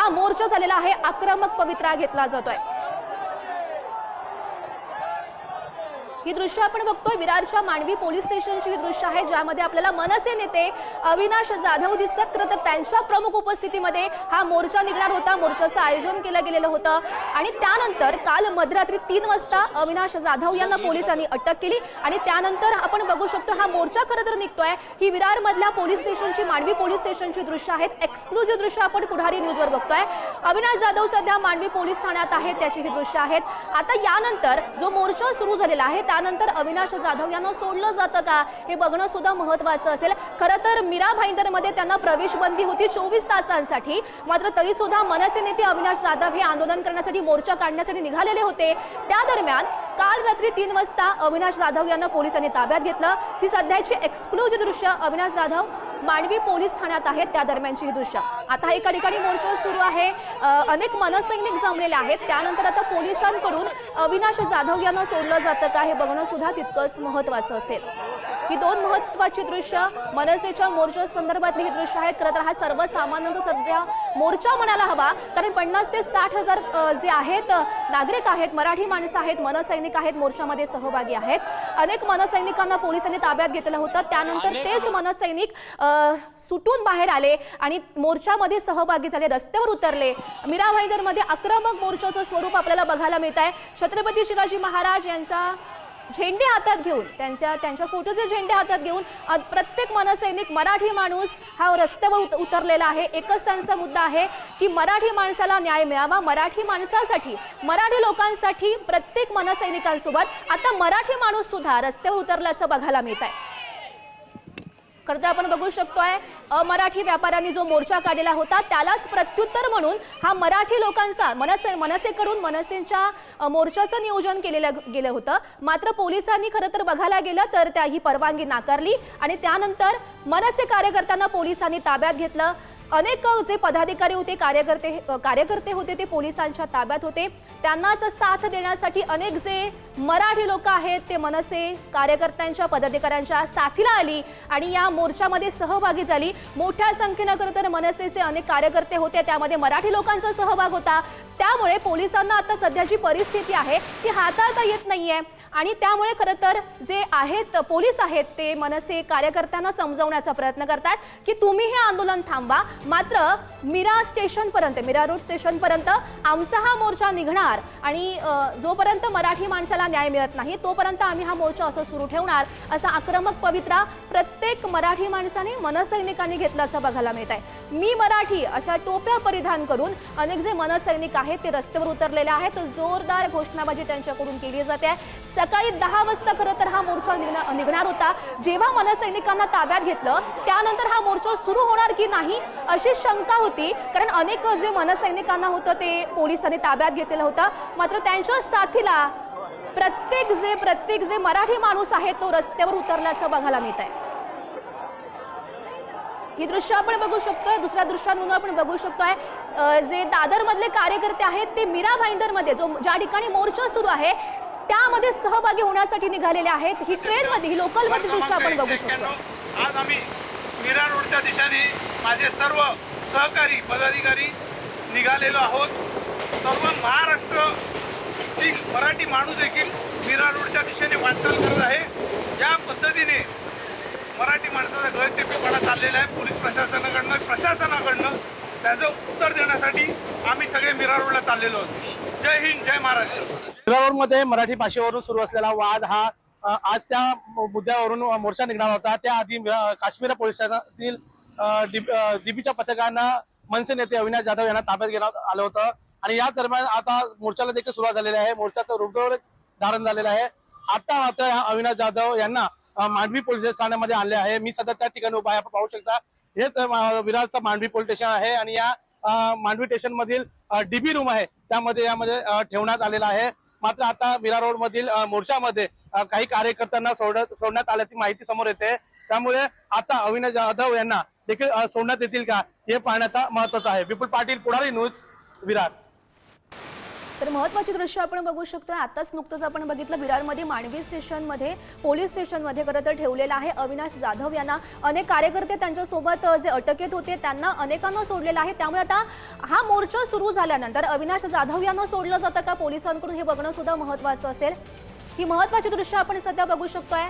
हा मोर्चा झालेला आहे, आक्रमक पवित्रा घेतला जातोय। ही दृश्य आपण बघतोय विरारच्या मांडवी पोलीस स्टेशनची ही दृश्य आहे, ज्यामध्ये आपल्याला मनसे नेते अविनाश जाधव दिसतात। खरं तर त्यांच्या प्रमुख उपस्थितीमध्ये हा मोर्चा निघणार होता, मोर्चाचं आयोजन केलं गेलेलं होतं आणि त्यानंतर काल मध्यरात्री 3 वाजता अविनाश जाधव यांना पोलिसांनी अटक केली आणि त्यानंतर आपण बघू शकतो हा मोर्चा खरं तर निघतोय। ही विरार मधल्या पोलीस स्टेशनची मांडवी पोलीस स्टेशनची दृश्य आहेत, एक्सक्लुझिव्ह दृश्य आपण पुढारी न्यूजवर बघतोय। अविनाश जाधव सध्या मांडवी पोलीस ठाण्यात आहेत, त्याची ही दृश्य आहेत। आता यानंतर जो मोर्चा सुरू झालेला आहे त्यानंतर अविनाश जाधव यांना सोडलं जातं का हे बघणं सुद्धा महत्त्वाचं असेल। खरं तर मीरा भाईंदरमध्ये त्यांना प्रवेश बंदी होती 24 तासांसाठी, मात्र तरी सुद्धा मनसे नेते अविनाश जाधव हे आंदोलन करण्यासाठी मोर्चा काढण्यासाठी निघालेले होते। त्या दरम्यान काल रात्री 3 वाजता अविनाश जाधव यांना पोलिसांनी ताब्यात घेतलं। ही सध्याची एक्सक्लुझिव्ह दृश्य अविनाश जाधव मांडवी पोलीस ठाण्यात आहेत, त्या दरम्यानची ही दृश्य। आता एका ठिकाणी मोर्चा सुरू आहे, अनेक मनसैनिक जमलेले आहेत। त्यानंतर आता पोलिसांकडून अविनाश जाधव यांना सोडलं जातं का हे बघणं सुद्धा तितकंच महत्त्वाचं असेल। ही 2 महत्त्वाची दृश्य मनसेच्या मोर्चा संदर्भातली ही दृश्य आहेत। खरं तर हा सर्वसामान्यांचा सध्या मोर्चा म्हणायला हवा, कारण 50 ते 60 हजार जे आहेत नागरिक आहेत, मराठी माणसं आहेत, मनसैनिक आहेत, मोर्चामध्ये सहभागी आहेत। अनेक मनसैनिकांना पोलिसांनी ताब्यात घेतलं होतं, त्यानंतर तेच मनसैनिक सुटून बाहेर आले आणि मोर्चामध्ये सहभागी झाले, रस्त्यावर उतरले। मीरा भाईंदरमध्ये आक्रमक मोर्चाचं स्वरूप आपल्याला बघायला मिळत आहे। छत्रपती शिवाजी महाराज यांचा झेंडे हातात घेऊन, त्यांच्या फोटोचे झेंडे हातात घेऊन प्रत्येक मनसैनिक, मराठी माणूस हा रस्त्यावर उतरलेला आहे। एकच त्यांचा मुद्दा आहे की मराठी माणसाला न्याय मिळावा, मराठी माणसासाठी, मराठी लोकांसाठी प्रत्येक मनसैनिकांसोबत आता मराठी माणूस सुद्धा रस्त्यावर उतरल्याचं बघायला मिळत आहे। खरं तर आपण बघू शकतोय अमराठी व्यापाऱ्यांनी जो मोर्चा काढलेला होता त्यालाच प्रत्युत्तर म्हणून हा मराठी लोकांचा मनसेकडून मनसेच्या मोर्चाचं नियोजन केलेलं गेलं होतं, मात्र पोलिसांनी खरं तर बघायला गेलं तर ही परवानगी नाकारली आणि त्यानंतर मनसे कार्यकर्त्यांना पोलिसांनी ताब्यात घेतलं। अनेक जे पदाधिकारी होते, कार्यकर्ते होते ते पोलिसांच्या ताब्यात होते। त्यांनाच साथ देण्यासाठी अनेक जे मराठी लोक आहेत ते मनसे कार्यकर्त्यांच्या, पदाधिकाऱ्यांच्या साथीला आली आणि या मोर्चामध्ये सहभागी झाली। मोठ्या संख्येने खरं तर मनसेचे अनेक कार्यकर्ते होते, त्यामध्ये मराठी लोकांचा सहभाग होता। त्यामुळे पोलिसांना आता सध्याची परिस्थिती आहे ती हाताळता येत नाहीये आणि त्यामुळे खरं तर जे आहेत पोलीस आहेत ते मनसे कार्यकर्त्यांना समजावण्याचा प्रयत्न करतात की तुम्ही हे आंदोलन थांबवा, मात्र मीरा स्टेशनपर्यंत, मीरा रोड स्टेशनपर्यंत आमचा हा मोर्चा निघणार आणि जोपर्यंत मराठी माणसाला न्याय मिळत नाही तोपर्यंत आम्ही हा मोर्चा असं सुरू ठेवणार, असा आक्रमक पवित्रा प्रत्येक मराठी माणसाने, मनसैनिकांनी घेतल्याचं बघायला मिळत आहे। मी मराठी अशा टोप्या परिधान करून अनेक जे मनसैनिक आहेत ते रस्त्यावर उतरलेले आहेत। जोरदार घोषणाबाजी त्यांच्याकडून केली जाते। सकाळी 10 वाजता खरं तर हा मोर्चा निघणार होता। जेव्हा मनसैनिकांना ताब्यात घेतलं त्यानंतर हा मोर्चा सुरू होणार की नाही अशी शंका होती, कारण अनेक जे मनसैनिकांना होतं ते पोलिसांनी ताब्यात घेतलेलं होतं, मात्र त्यांच्या साथीला प्रत्येक जे मराठी माणूस आहे तो रस्त्यावर उतरल्याचं बघायला मिळत आहे। ही दृश्य आपण बघू शकतोय। दुसऱ्या दृश्यांमधून आपण बघू शकतोय जे दादर मधले कार्यकर्ते आहेत ते मीरा भाईंदरमध्ये ज्या ठिकाणी मोर्चा सुरू आहे त्यामध्ये सहभागी होण्यासाठी निघालेले आहेत। ही ट्रेन मध्ये, ही लोकल मध्ये दृश्य आपण बघू शकतो। आज आम्ही मीरा रोडच्या दिशेने माझे सर्व सहकारी पदाधिकारी निघालेलो आहोत। सर्व महाराष्ट्रातील मराठी माणूस देखील मीरा रोडच्या दिशेने वाटचाल करत आहे। या पद्धतीने मराठी माणसाचा गळचेपीपणा चाललेला आहे। पोलीस प्रशासनाकडनं त्याचं उत्तर देण्यासाठी आम्ही सगळे मीरा रोडला चाललेलो आहोत। जय हिंद, जय महाराष्ट्र। मीरा रोडमध्ये मराठी भाषेवरून सुरू असलेला वाद हा आज त्या मुद्द्यावरून मोर्चा निघणार होता। त्याआधी काश्मीर पोलीस स्टेशनातील डीबीच्या पथकांना मनसे नेते अविनाश जाधव यांना ताब्यात घेण्यात आलं होतं आणि या दरम्यान आता मोर्चाला देखील सुरुवात झालेली आहे। मोर्चाचं रूप धारण झालेलं आहे। आता मात्र अविनाश जाधव यांना मांडवी पोलीस ठाण्यामध्ये आणले आहे। मी सध्या त्या ठिकाणी उभा आहे, आपण पाहू शकता। हे विरारचं मांडवी पोलीस स्टेशन आहे आणि या मांडवी स्टेशन मधील डीबी रूम आहे त्यामध्ये यामध्ये ठेवण्यात आलेला आहे। मात्र आता मीरा रोड मधील मोर्चामध्ये काही कार्यकर्त्यांना सोडण्यात आल्याची माहिती समोर येते, त्यामुळे आता अविनाश जाधव यांना देखील सोडण्यात येतील का हे पाहण्याचा महत्त्वाचं आहे। विपुल पाटील, पुढारी न्यूज, विरार। तर महत्त्वाची दृश्य आपण बघू शकतोय. आताच नुकतंच आपण बघितलं विरारमध्ये मांडवी स्टेशनमध्ये पोलीस स्टेशनमध्ये खरं तर ठेवलेलं आहे अविनाश जाधव यांना. अनेक कार्यकर्ते त्यांच्यासोबत जे अटकेत होते त्यांना अनेकांना सोडलेलं आहे. त्यामुळे आता हा मोर्चा सुरू झाल्यानंतर अविनाश जाधव यांना सोडलं जातं का पोलिसांकडून हे बघणं सुद्धा महत्त्वाचं असेल. ही महत्त्वाची दृश्य आपण सध्या बघू शकतोय.